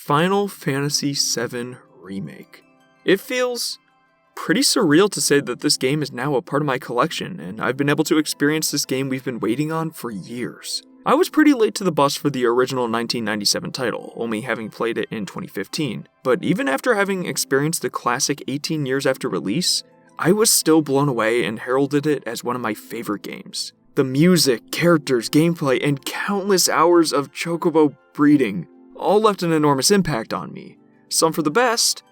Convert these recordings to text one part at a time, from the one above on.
Final Fantasy VII Remake. It feels pretty surreal to say that this game is now a part of my collection, and I've been able to experience this game we've been waiting on for years. I was pretty late to the bus for the original 1997 title, only having played it in 2015, but even after having experienced the classic 18 years after release, I was still blown away and heralded it as one of my favorite games. The music, characters, gameplay, and countless hours of chocobo breeding all left an enormous impact on me, some for the best,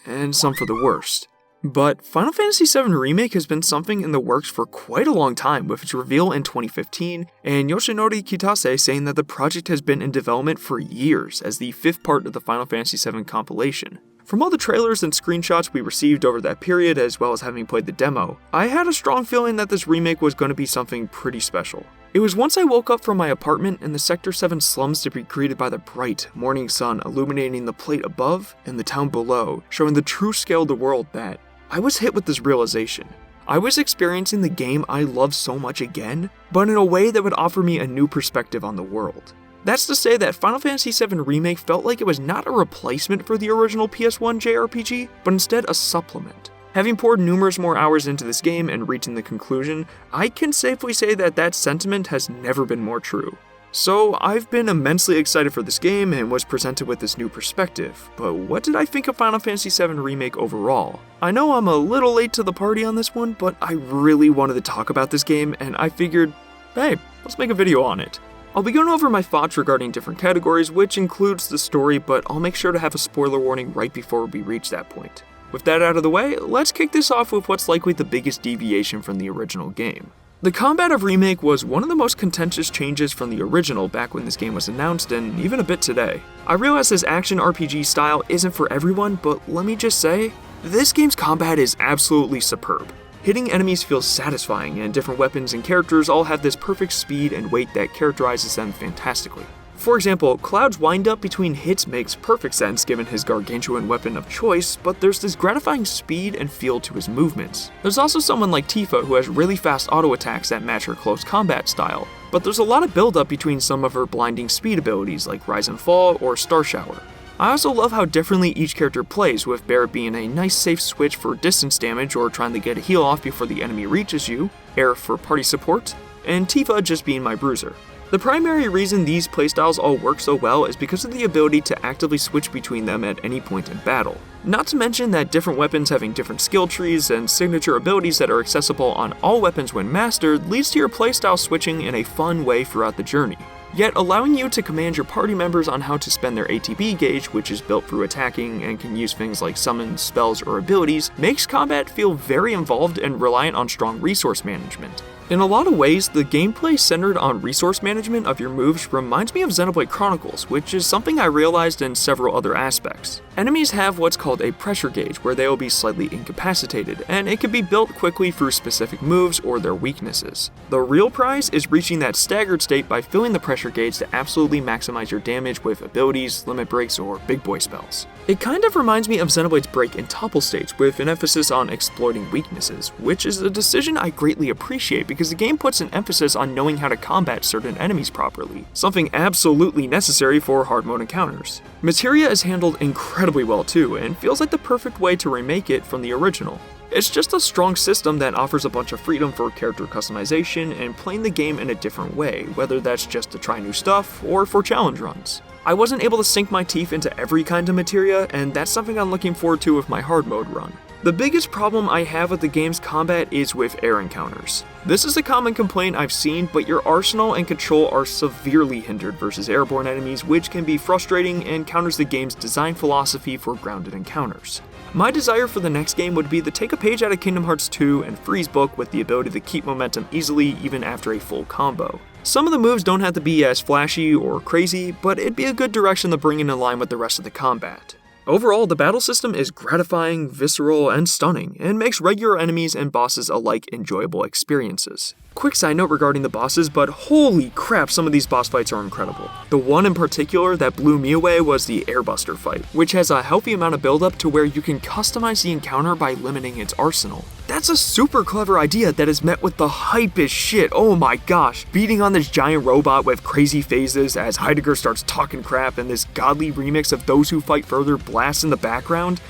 and some for the worst. But Final Fantasy VII Remake has been something in the works for quite a long time, with its reveal in 2015, and Yoshinori Kitase saying that the project has been in development for years as the fifth part of the Final Fantasy VII compilation. From all the trailers and screenshots we received over that period, as well as having played the demo, I had a strong feeling that this remake was going to be something pretty special. It was once I woke up from my apartment in the Sector 7 slums to be greeted by the bright morning sun illuminating the plate above and the town below, showing the true scale of the world that I was hit with this realization. I was experiencing the game I love so much again, but in a way that would offer me a new perspective on the world. That's to say that Final Fantasy VII Remake felt like it was not a replacement for the original PS1 JRPG, but instead a supplement. Having poured numerous more hours into this game and reaching the conclusion, I can safely say that that sentiment has never been more true. So I've been immensely excited for this game and was presented with this new perspective, but what did I think of Final Fantasy VII Remake overall? I know I'm a little late to the party on this one, but I really wanted to talk about this game and I figured, hey, let's make a video on it. I'll be going over my thoughts regarding different categories, which includes the story, but I'll make sure to have a spoiler warning right before we reach that point. With that out of the way, let's kick this off with what's likely the biggest deviation from the original game. The combat of Remake was one of the most contentious changes from the original back when this game was announced, and even a bit today. I realize this action RPG style isn't for everyone, but let me just say, this game's combat is absolutely superb. Hitting enemies feels satisfying, and different weapons and characters all have this perfect speed and weight that characterizes them fantastically. For example, Cloud's wind-up between hits makes perfect sense given his gargantuan weapon of choice, but there's this gratifying speed and feel to his movements. There's also someone like Tifa who has really fast auto attacks that match her close combat style, but there's a lot of build-up between some of her blinding speed abilities like Rise and Fall or Star Shower. I also love how differently each character plays, with Barret being a nice safe switch for distance damage or trying to get a heal off before the enemy reaches you, Aerith for party support, and Tifa just being my bruiser. The primary reason these playstyles all work so well is because of the ability to actively switch between them at any point in battle. Not to mention that different weapons having different skill trees and signature abilities that are accessible on all weapons when mastered leads to your playstyle switching in a fun way throughout the journey. Yet allowing you to command your party members on how to spend their ATB gauge, which is built through attacking and can use things like summons, spells, or abilities, makes combat feel very involved and reliant on strong resource management. In a lot of ways, the gameplay centered on resource management of your moves reminds me of Xenoblade Chronicles, which is something I realized in several other aspects. Enemies have what's called a pressure gauge, where they will be slightly incapacitated, and it can be built quickly through specific moves or their weaknesses. The real prize is reaching that staggered state by filling the pressure gauge to absolutely maximize your damage with abilities, limit breaks, or big boy spells. It kind of reminds me of Xenoblade's break and topple states, with an emphasis on exploiting weaknesses, which is a decision I greatly appreciate because the game puts an emphasis on knowing how to combat certain enemies properly, something absolutely necessary for hard mode encounters. Materia is handled incredibly well too, and feels like the perfect way to remake it from the original. It's just a strong system that offers a bunch of freedom for character customization and playing the game in a different way, whether that's just to try new stuff or for challenge runs. I wasn't able to sink my teeth into every kind of materia, and that's something I'm looking forward to with my hard mode run. The biggest problem I have with the game's combat is with air encounters. This is a common complaint I've seen, but your arsenal and control are severely hindered versus airborne enemies, which can be frustrating and counters the game's design philosophy for grounded encounters. My desire for the next game would be to take a page out of Kingdom Hearts 2 and Freeze Book with the ability to keep momentum easily even after a full combo. Some of the moves don't have to be as flashy or crazy, but it'd be a good direction to bring in line with the rest of the combat. Overall, the battle system is gratifying, visceral, and stunning, and makes regular enemies and bosses alike enjoyable experiences. Quick side note regarding the bosses, but holy crap, some of these boss fights are incredible. The one in particular that blew me away was the Airbuster fight, which has a healthy amount of buildup to where you can customize the encounter by limiting its arsenal. That's a super clever idea that is met with the hype as shit. Oh my gosh, beating on this giant robot with crazy phases as Heidegger starts talking crap and this godly remix of Those Who Fight Further blasts in the background.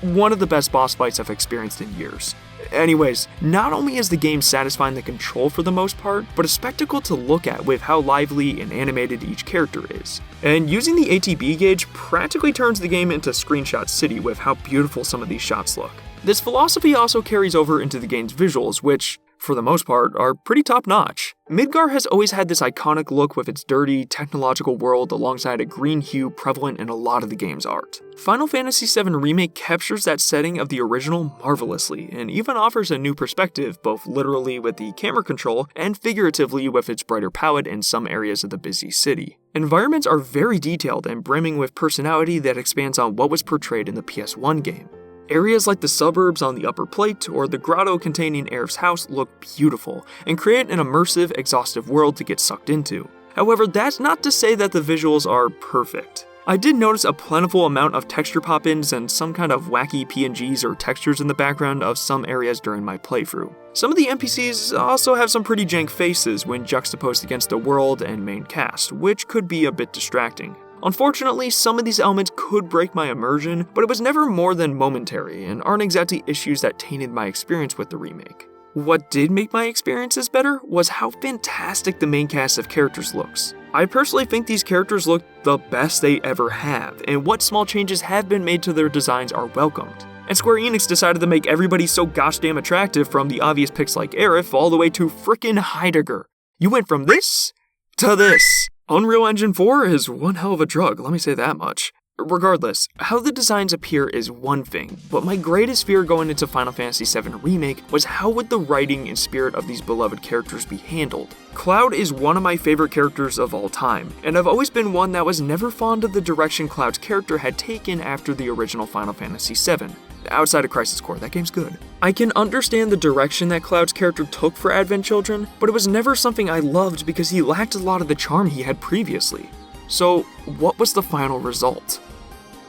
One of the best boss fights I've experienced in years. Anyways, not only is the game satisfying the control for the most part, but a spectacle to look at with how lively and animated each character is. And using the ATB gauge practically turns the game into Screenshot City with how beautiful some of these shots look. This philosophy also carries over into the game's visuals, which, for the most part, are pretty top-notch. Midgar has always had this iconic look with its dirty, technological world alongside a green hue prevalent in a lot of the game's art. Final Fantasy VII Remake captures that setting of the original marvelously, and even offers a new perspective, both literally with the camera control and figuratively with its brighter palette in some areas of the busy city. Environments are very detailed and brimming with personality that expands on what was portrayed in the PS1 game. Areas like the suburbs on the upper plate or the grotto containing Aerith's house look beautiful and create an immersive, exhaustive world to get sucked into. However, that's not to say that the visuals are perfect. I did notice a plentiful amount of texture pop-ins and some kind of wacky PNGs or textures in the background of some areas during my playthrough. Some of the NPCs also have some pretty jank faces when juxtaposed against the world and main cast, which could be a bit distracting. Unfortunately, some of these elements could break my immersion, but it was never more than momentary and aren't exactly issues that tainted my experience with the remake. What did make my experiences better was how fantastic the main cast of characters looks. I personally think these characters look the best they ever have, and what small changes have been made to their designs are welcomed. And Square Enix decided to make everybody so gosh damn attractive, from the obvious picks like Aerith all the way to frickin' Heidegger. You went from this to this. Unreal Engine 4 is one hell of a drug, let me say that much. Regardless, how the designs appear is one thing, but my greatest fear going into Final Fantasy VII Remake was how would the writing and spirit of these beloved characters be handled. Cloud is one of my favorite characters of all time, and I've always been one that was never fond of the direction Cloud's character had taken after the original Final Fantasy VII. Outside of Crisis Core, that game's good. I can understand the direction that Cloud's character took for Advent Children, but it was never something I loved because he lacked a lot of the charm he had previously. So, what was the final result?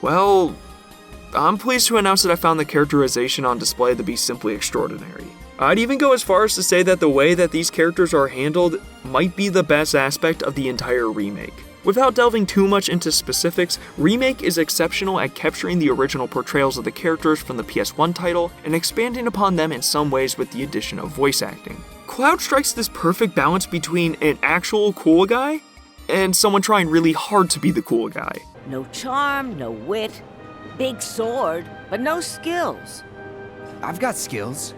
Well, I'm pleased to announce that I found the characterization on display to be simply extraordinary. I'd even go as far as to say that the way that these characters are handled might be the best aspect of the entire remake. Without delving too much into specifics, Remake is exceptional at capturing the original portrayals of the characters from the PS1 title and expanding upon them in some ways with the addition of voice acting. Cloud strikes this perfect balance between an actual cool guy and someone trying really hard to be the cool guy. No charm, no wit, big sword, but no skills. I've got skills.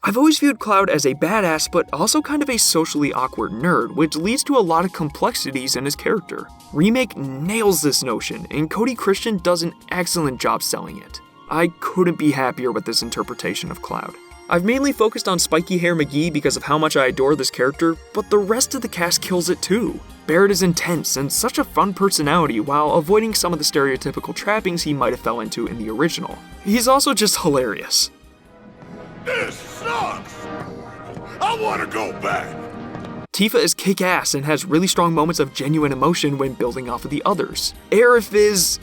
I've always viewed Cloud as a badass, but also kind of a socially awkward nerd, which leads to a lot of complexities in his character. Remake nails this notion, and Cody Christian does an excellent job selling it. I couldn't be happier with this interpretation of Cloud. I've mainly focused on Spiky Hair McGee because of how much I adore this character, but the rest of the cast kills it too. Barrett is intense and such a fun personality while avoiding some of the stereotypical trappings he might have fell into in the original. He's also just hilarious. This sucks! I want to go back! Tifa is kick-ass and has really strong moments of genuine emotion when building off of the others. Aerith is...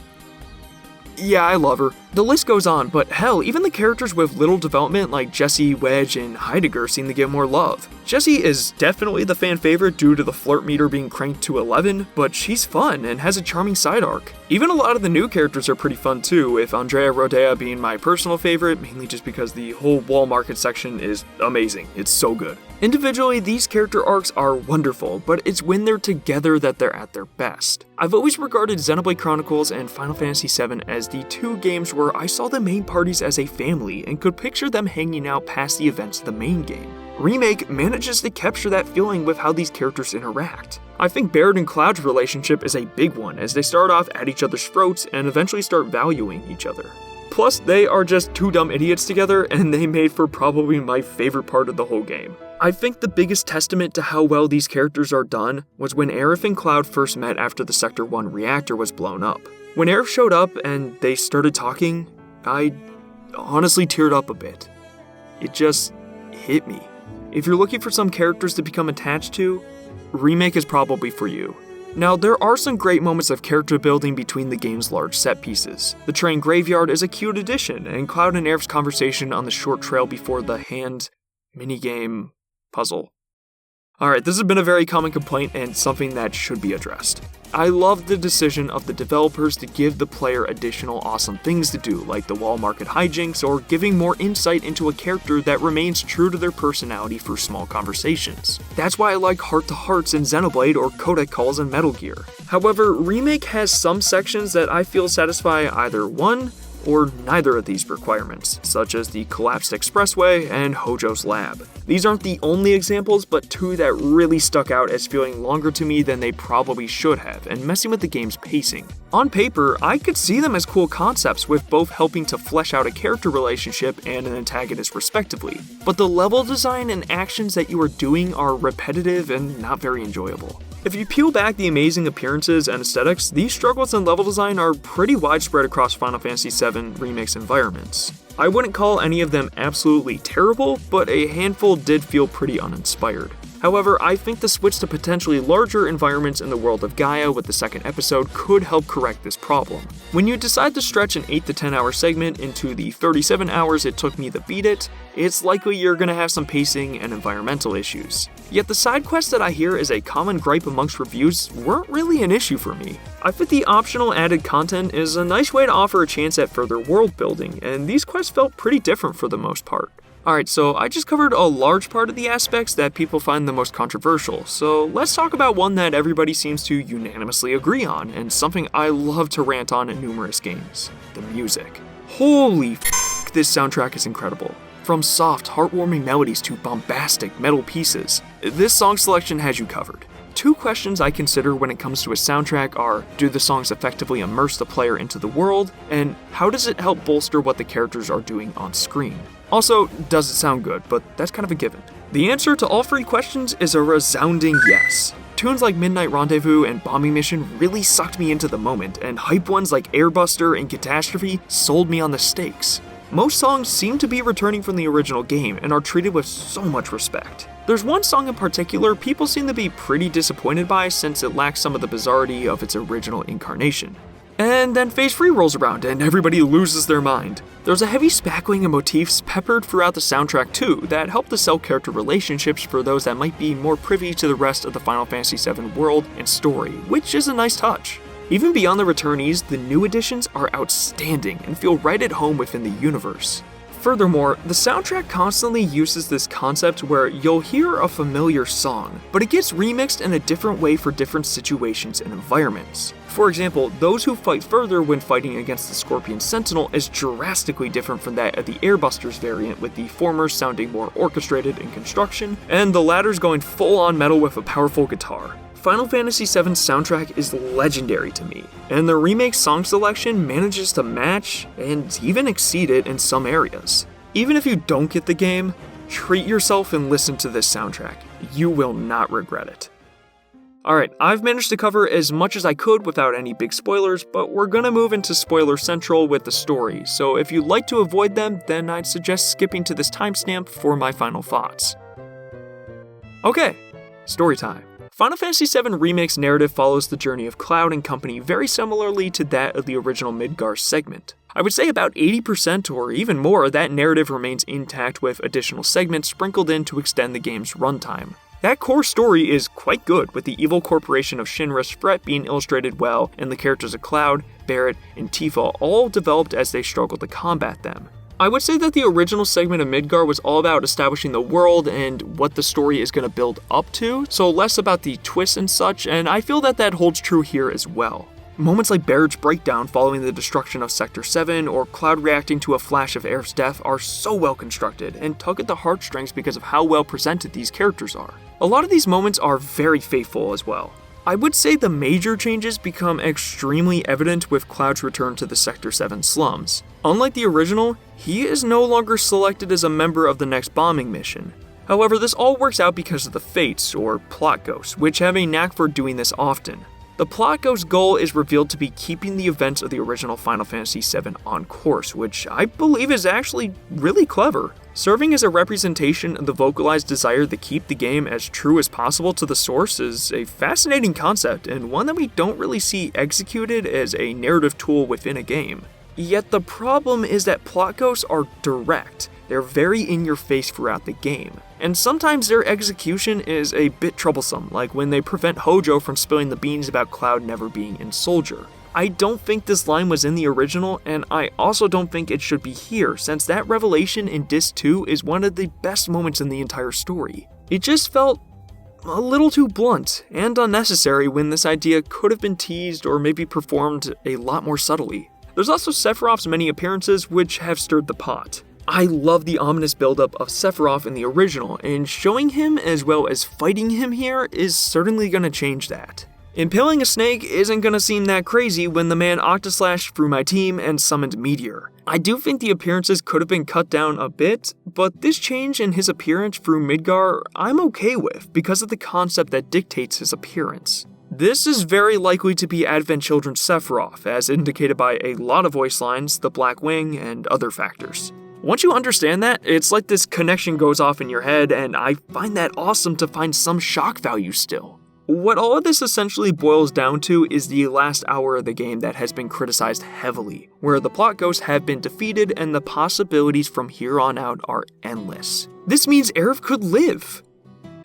yeah, I love her. The list goes on, but hell, even the characters with little development like Jessie, Wedge, and Heidegger seem to get more love. Jessie is definitely the fan favorite due to the flirt meter being cranked to 11, but she's fun and has a charming side arc. Even a lot of the new characters are pretty fun too, with Andrea Rodea being my personal favorite, mainly just because the whole Wall Market section is amazing. It's so good. Individually, these character arcs are wonderful, but it's when they're together that they're at their best. I've always regarded Xenoblade Chronicles and Final Fantasy VII as the two games where I saw the main parties as a family and could picture them hanging out past the events of the main game. Remake manages to capture that feeling with how these characters interact. I think Barrett and Cloud's relationship is a big one, as they start off at each other's throats and eventually start valuing each other. Plus, they are just two dumb idiots together, and they made for probably my favorite part of the whole game. I think the biggest testament to how well these characters are done was when Aerith and Cloud first met after the Sector 1 reactor was blown up. When Aerith showed up and they started talking, I honestly teared up a bit. It just hit me. if you're looking for some characters to become attached to, Remake is probably for you. Now, there are some great moments of character building between the game's large set pieces. The train graveyard is a cute addition, and Cloud and Aerith's conversation on the short trail before the hand minigame puzzle. Alright, this has been a very common complaint and something that should be addressed. I love the decision of the developers to give the player additional awesome things to do, like the wall market hijinks or giving more insight into a character that remains true to their personality for small conversations. That's why I like heart-to-hearts in Xenoblade or codec calls in Metal Gear. However, Remake has some sections that I feel satisfy either one or neither of these requirements, such as the collapsed expressway and Hojo's lab. These aren't the only examples, but two that really stuck out as feeling longer to me than they probably should have, and messing with the game's pacing. On paper, I could see them as cool concepts, with both helping to flesh out a character relationship and an antagonist respectively, but the level design and actions that you are doing are repetitive and not very enjoyable. If you peel back the amazing appearances and aesthetics, these struggles in level design are pretty widespread across Final Fantasy VII Remake's environments. I wouldn't call any of them absolutely terrible, but a handful did feel pretty uninspired. However, I think the switch to potentially larger environments in the world of Gaia with the second episode could help correct this problem. When you decide to stretch an 8 to 10 hour segment into the 37 hours it took me to beat it, it's likely you're gonna have some pacing and environmental issues. Yet the side quests that I hear is a common gripe amongst reviews weren't really an issue for me. I think the optional added content is a nice way to offer a chance at further world building, and these quests felt pretty different for the most part. Alright, so I just covered a large part of the aspects that people find the most controversial, so let's talk about one that everybody seems to unanimously agree on, and something I love to rant on in numerous games: the music. Holy f***, this soundtrack is incredible. From soft, heartwarming melodies to bombastic metal pieces, this song selection has you covered. Two questions I consider when it comes to a soundtrack are, do the songs effectively immerse the player into the world, and how does it help bolster what the characters are doing on screen? Also, does it sound good, but that's kind of a given. The answer to all three questions is a resounding yes. Tunes like Midnight Rendezvous and Bombing Mission really sucked me into the moment, and hype ones like Airbuster and Catastrophe sold me on the stakes. Most songs seem to be returning from the original game and are treated with so much respect. There's one song in particular people seem to be pretty disappointed by since it lacks some of the bizarrety of its original incarnation. And then Phase 3 rolls around and everybody loses their mind. There's a heavy spackling of motifs peppered throughout the soundtrack too that help to sell character relationships for those that might be more privy to the rest of the Final Fantasy VII world and story, which is a nice touch. Even beyond the returnees, the new additions are outstanding and feel right at home within the universe. Furthermore, the soundtrack constantly uses this concept where you'll hear a familiar song, but it gets remixed in a different way for different situations and environments. For example, Those Who Fight Further when fighting against the Scorpion Sentinel is drastically different from that of the Airbusters variant, with the former sounding more orchestrated in construction, and the latter's going full-on metal with a powerful guitar. Final Fantasy VII's soundtrack is legendary to me, and the remake song selection manages to match and even exceed it in some areas. Even if you don't get the game, treat yourself and listen to this soundtrack. You will not regret it. Alright, I've managed to cover as much as I could without any big spoilers, but we're gonna move into Spoiler Central with the story, so if you'd like to avoid them, then I'd suggest skipping to this timestamp for my final thoughts. Okay, story time. Final Fantasy VII Remake's narrative follows the journey of Cloud and company very similarly to that of the original Midgar segment. I would say about 80% or even more of that narrative remains intact with additional segments sprinkled in to extend the game's runtime. That core story is quite good, with the evil corporation of Shinra's threat being illustrated well and the characters of Cloud, Barret, and Tifa all developed as they struggle to combat them. I would say that the original segment of Midgar was all about establishing the world and what the story is going to build up to, so less about the twists and such, and I feel that that holds true here as well. Moments like Barret's breakdown following the destruction of Sector 7 or Cloud reacting to a flash of Aerith's death are so well constructed and tug at the heartstrings because of how well presented these characters are. A lot of these moments are very faithful as well. I would say the major changes become extremely evident with Cloud's return to the Sector 7 slums. Unlike the original, he is no longer selected as a member of the next bombing mission. However, this all works out because of the Fates, or plot ghosts, which have a knack for doing this often. The plot ghost's goal is revealed to be keeping the events of the original Final Fantasy VII on course, which I believe is actually really clever. Serving as a representation of the vocalized desire to keep the game as true as possible to the source is a fascinating concept, and one that we don't really see executed as a narrative tool within a game. Yet the problem is that plot ghosts are direct. They're very in your face throughout the game, and sometimes their execution is a bit troublesome, like when they prevent Hojo from spilling the beans about Cloud never being in Soldier. I don't think this line was in the original, and I also don't think it should be here, since that revelation in Disc 2 is one of the best moments in the entire story. It just felt a little too blunt and unnecessary when this idea could have been teased or maybe performed a lot more subtly. There's also Sephiroth's many appearances which have stirred the pot. I love the ominous buildup of Sephiroth in the original, and showing him as well as fighting him here is certainly going to change that. Impaling a snake isn't going to seem that crazy when the man Octoslashed through my team and summoned Meteor. I do think the appearances could have been cut down a bit, but this change in his appearance through Midgar I'm okay with because of the concept that dictates his appearance. This is very likely to be Advent Children's Sephiroth, as indicated by a lot of voice lines, the Black Wing, and other factors. Once you understand that, it's like this connection goes off in your head, and I find that awesome to find some shock value still. What all of this essentially boils down to is the last hour of the game that has been criticized heavily, where the plot ghosts have been defeated and the possibilities from here on out are endless. This means Aerith could live.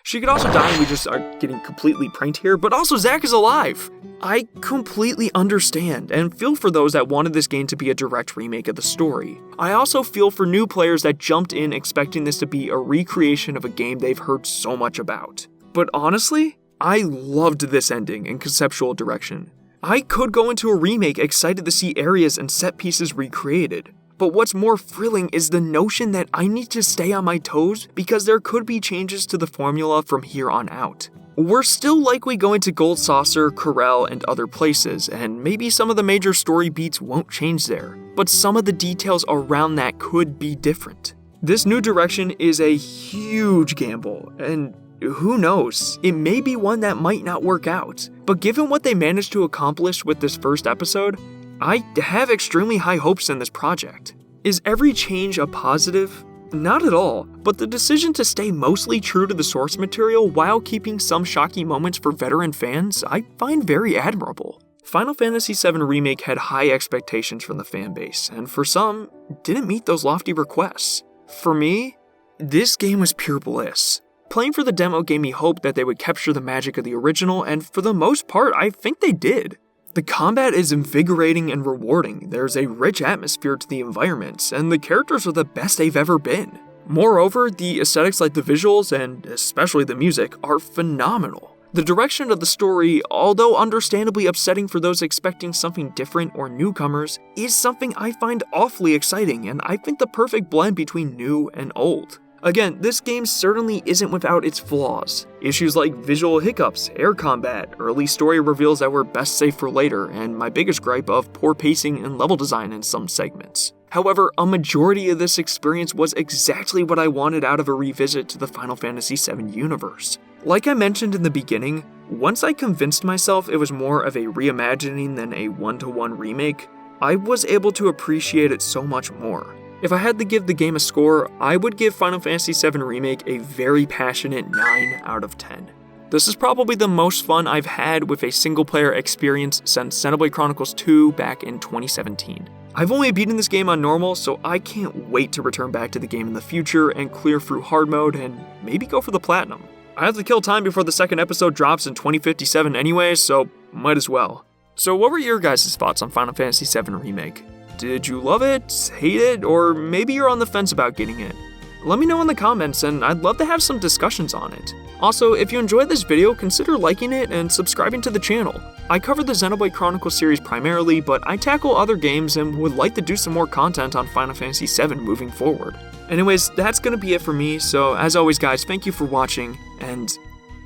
She could also die and we just are getting completely pranked here, but also Zack is alive! I completely understand and feel for those that wanted this game to be a direct remake of the story. I also feel for new players that jumped in expecting this to be a recreation of a game they've heard so much about. But honestly, I loved this ending and conceptual direction. I could go into a remake excited to see areas and set pieces recreated. But what's more thrilling is the notion that I need to stay on my toes because there could be changes to the formula from here on out. We're still likely going to Gold Saucer, Corel, and other places, and maybe some of the major story beats won't change there, but some of the details around that could be different. This new direction is a huge gamble, and who knows, it may be one that might not work out. But given what they managed to accomplish with this first episode, I have extremely high hopes in this project. Is every change a positive? Not at all, but the decision to stay mostly true to the source material while keeping some shocking moments for veteran fans, I find very admirable. Final Fantasy VII Remake had high expectations from the fanbase, and for some, didn't meet those lofty requests. For me, this game was pure bliss. Playing for the demo gave me hope that they would capture the magic of the original, and for the most part, I think they did. The combat is invigorating and rewarding, there's a rich atmosphere to the environments, and the characters are the best they've ever been. Moreover, the aesthetics like the visuals, and especially the music, are phenomenal. The direction of the story, although understandably upsetting for those expecting something different or newcomers, is something I find awfully exciting, and I think the perfect blend between new and old. Again, this game certainly isn't without its flaws. Issues like visual hiccups, air combat, early story reveals that were best saved for later, and my biggest gripe of poor pacing and level design in some segments. However, a majority of this experience was exactly what I wanted out of a revisit to the Final Fantasy VII universe. Like I mentioned in the beginning, once I convinced myself it was more of a reimagining than a one-to-one remake, I was able to appreciate it so much more. If I had to give the game a score, I would give Final Fantasy VII Remake a very passionate 9 out of 10. This is probably the most fun I've had with a single-player experience since Xenoblade Chronicles 2 back in 2017. I've only beaten this game on normal, so I can't wait to return back to the game in the future and clear through hard mode and maybe go for the platinum. I have to kill time before the second episode drops in 2057 anyway, so might as well. So what were your guys' thoughts on Final Fantasy VII Remake? Did you love it, hate it, or maybe you're on the fence about getting it? Let me know in the comments, and I'd love to have some discussions on it. Also, if you enjoyed this video, consider liking it and subscribing to the channel. I cover the Xenoblade Chronicles series primarily, but I tackle other games and would like to do some more content on Final Fantasy VII moving forward. Anyways, that's gonna be it for me, so as always guys, thank you for watching, and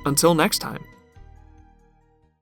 until next time.